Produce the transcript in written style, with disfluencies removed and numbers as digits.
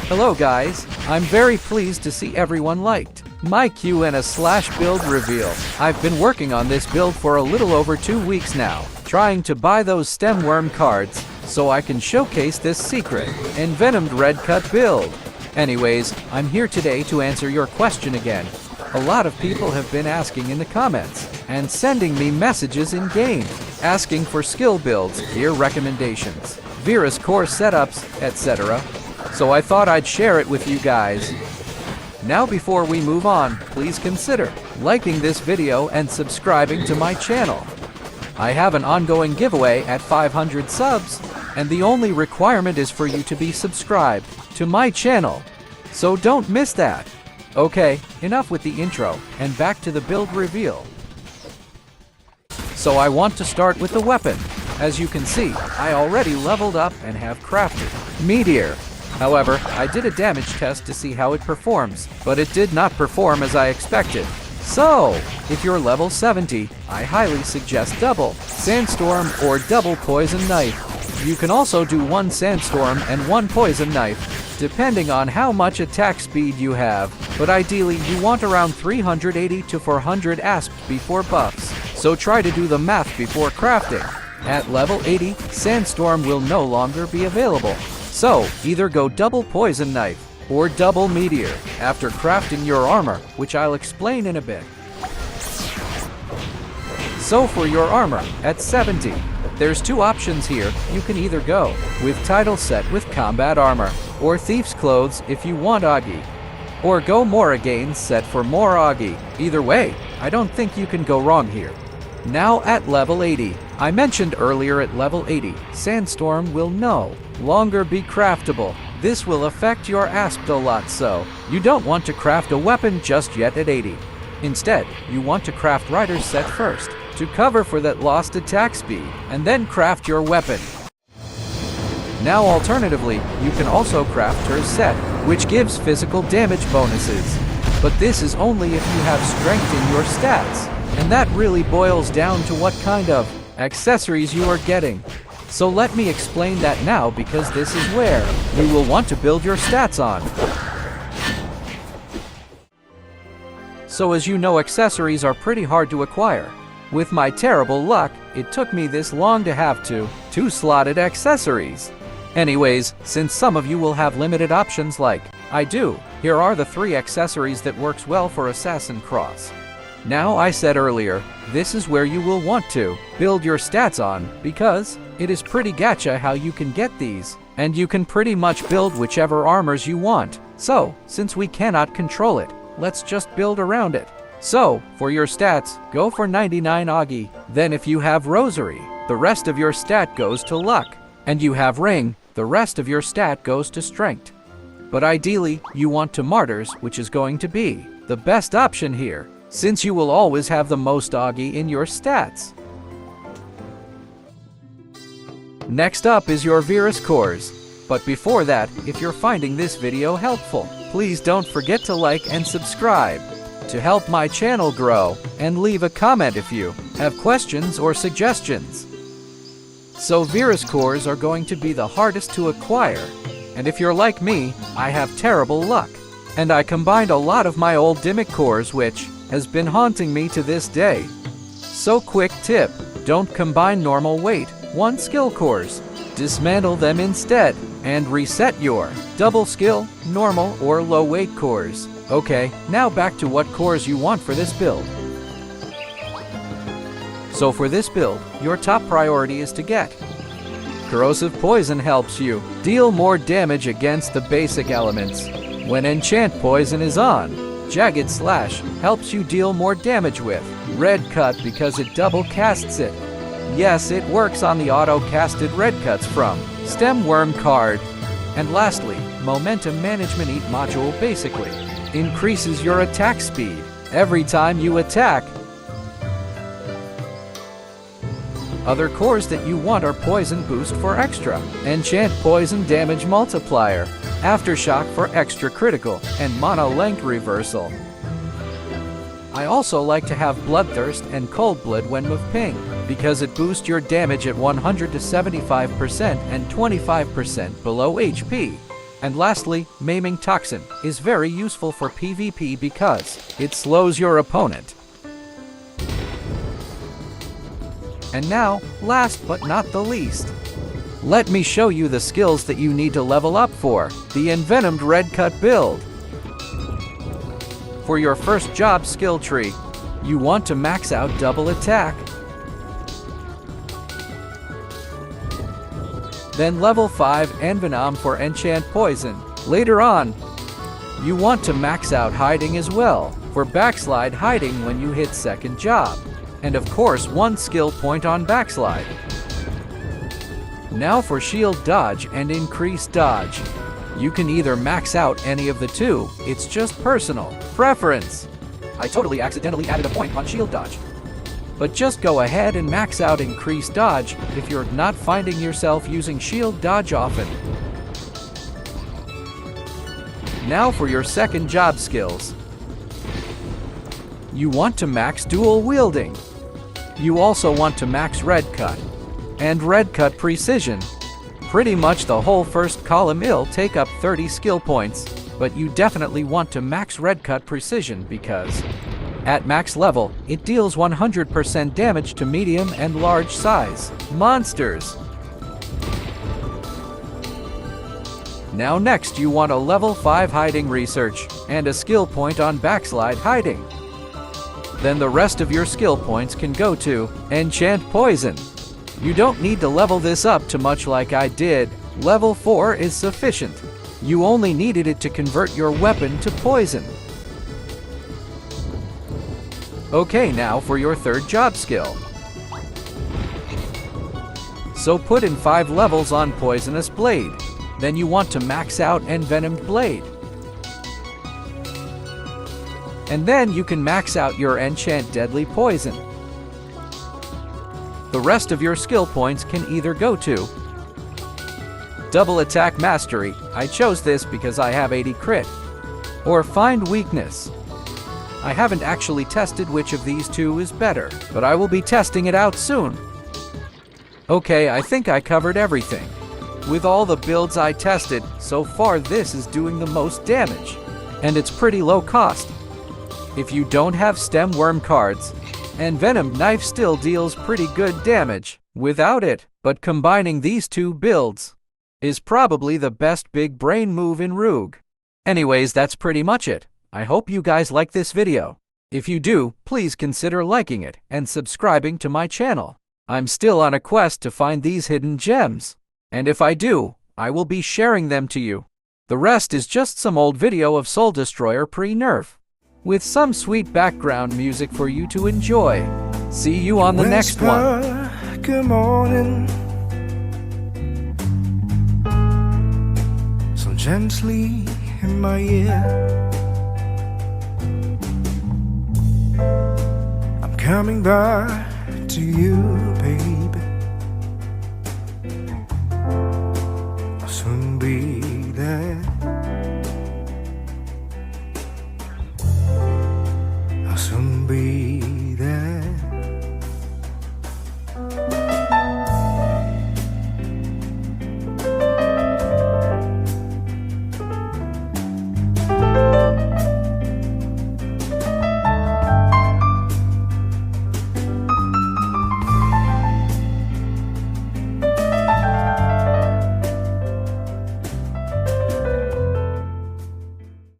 Hello guys, I'm very pleased to see everyone liked my Q&A/build reveal. I've been working on this build for a little over 2 weeks now, trying to buy those stem worm cards so I can showcase this secret Envenomed Redcut build. Anyways, I'm here today to answer your question again. A lot of people have been asking in the comments and sending me messages in game, asking for skill builds, gear recommendations, Verus core setups, etc. So I thought I'd share it with you guys. Now before we move on, please consider liking this video and subscribing to my channel. I have an ongoing giveaway at 500 subs, and the only requirement is for you to be subscribed to my channel. So don't miss that. Okay, enough with the intro, and back to the build reveal. So I want to start with the weapon. As you can see, I already leveled up and have crafted Meteor. However, I did a damage test to see how it performs, but it did not perform as I expected. So, if you're level 70, I highly suggest double Sandstorm or double Poison Knife. You can also do 1 Sandstorm and 1 Poison Knife, depending on how much attack speed you have, but ideally you want around 380 to 400 ASP before buffs, so try to do the math before crafting. At level 80, Sandstorm will no longer be available. So, either go double Poison Knife or double Meteor after crafting your armor, which I'll explain in a bit. So for your armor, at 70, there's 2 options here. You can either go with title set with combat armor, or Thief's Clothes if you want Augie, or go Morrigane's set for more Augie. Either way, I don't think you can go wrong here. Now at level 80, I mentioned earlier at level 80, Sandstorm will no longer be craftable. This will affect your ASP a lot, so you don't want to craft a weapon just yet at 80. Instead, you want to craft Rider's set first, to cover for that lost attack speed, and then craft your weapon. Now alternatively, you can also craft her set, which gives physical damage bonuses. But this is only if you have strength in your stats. And that really boils down to what kind of accessories you are getting. So let me explain that now, because this is where you will want to build your stats on. So as you know, accessories are pretty hard to acquire. With my terrible luck, it took me this long to have 2 slotted accessories. Anyways, since some of you will have limited options like I do, here are the 3 accessories that works well for Assassin Cross. Now I said earlier, this is where you will want to build your stats on, because it is pretty gacha how you can get these, and you can pretty much build whichever armors you want. So, since we cannot control it, let's just build around it. So, for your stats, go for 99 Augie. Then if you have Rosary, the rest of your stat goes to Luck. And you have Ring, the rest of your stat goes to Strength. But ideally, you want to Martyrs, which is going to be the best option here, since you will always have the most Augie in your stats. Next up is your Verus cores. But before that, if you're finding this video helpful, please don't forget to like and subscribe to help my channel grow, and leave a comment if you have questions or suggestions. So Verus cores are going to be the hardest to acquire, and if you're like me, I have terrible luck, and I combined a lot of my old Dimic cores, which has been haunting me to this day. So quick tip, don't combine normal weight 1 skill cores. Dismantle them instead, and reset your double skill, normal, or low weight cores. Okay, now back to what cores you want for this build. So for this build, your top priority is to get Corrosive Poison. Helps you deal more damage against the basic elements when Enchant Poison is on. Jagged Slash helps you deal more damage with Redcut because it double casts it. Yes, it works on the auto-casted Redcuts from Stem Worm card. And lastly, Momentum Management Eat module basically increases your attack speed every time you attack. Other cores that you want are Poison Boost for extra, Enchant Poison Damage Multiplier, Aftershock for extra critical, and Mana Length Reversal. I also like to have Bloodthirst and Cold Blood when with ping, because it boosts your damage at 100 to 75% and 25% below HP. And lastly, Maiming Toxin is very useful for PvP because it slows your opponent. And now, last but not the least, let me show you the skills that you need to level up for the Envenomed Redcut build. For your first job skill tree, you want to max out double attack. Then level 5 Envenomed for enchant poison. Later on, you want to max out hiding as well for backslide hiding when you hit second job. And of course, 1 skill point on backslide. Now for shield dodge and increased dodge. You can either max out any of the two, it's just personal preference. I totally accidentally added a point on shield dodge. But just go ahead and max out increased dodge if you're not finding yourself using shield dodge often. Now for your second job skills. You want to max dual wielding. You also want to max Redcut and Redcut precision. Pretty much the whole first column will take up 30 skill points, but you definitely want to max Redcut precision because at max level, it deals 100% damage to medium and large size monsters. Now next you want a level 5 hiding research and a skill point on backslide hiding. Then the rest of your skill points can go to enchant poison. You don't need to level this up too much like I did. Level 4 is sufficient. You only needed it to convert your weapon to poison. Okay, now for your third job skill. So put in 5 levels on Poisonous Blade. Then you want to max out Envenomed Blade. And then you can max out your Enchant Deadly Poison. The rest of your skill points can either go to Double Attack Mastery, I chose this because I have 80 crit, or Find Weakness. I haven't actually tested which of these two is better, but I will be testing it out soon. Okay, I think I covered everything. With all the builds I tested, so far this is doing the most damage, and it's pretty low cost. If you don't have stem worm cards, Envenomed Knife still deals pretty good damage without it, but combining these two builds is probably the best big brain move in ROOG. Anyways, that's pretty much it. I hope you guys like this video. If you do, please consider liking it and subscribing to my channel. I'm still on a quest to find these hidden gems, and if I do, I will be sharing them to you. The rest is just some old video of Soul Destroyer pre-nerf, with some sweet background music for you to enjoy. See you on the next one. Good morning, so gently in my ear. I'm coming back to you, baby.